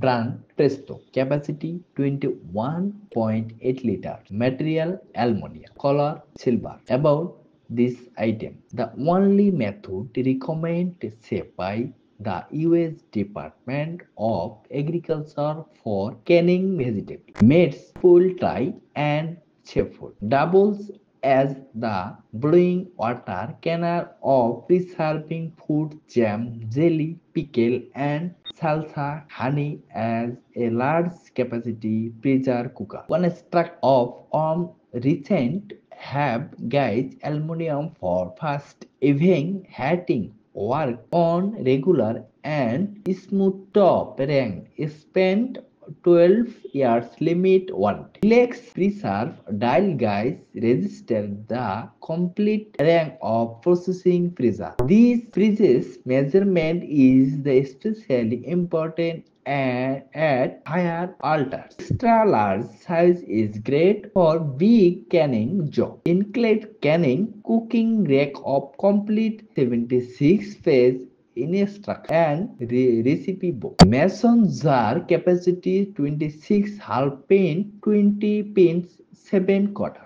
Brand Presto. Capacity 21.8 liters. Material aluminum. Color silver. About this item, the only method recommended by the US Department of Agriculture for canning vegetables, meats, poultry, and seafood doubles as the brewing water canner of preserving food, jam, jelly, pickle, and salsa, honey as a large capacity pressure cooker. One struck of recent have gauge aluminum for fast evening heating work on regular and smooth top rank spent 12 years limit warranty. Flex Preserve dial guys register the complete rank of processing freezer. This freezes measurement is the especially important at higher altars. Extra large size is great for big canning job. Include canning cooking rack of complete 76 page instruction and recipe book. Mason jar capacity 26 half pin 20 pins 7 quarters.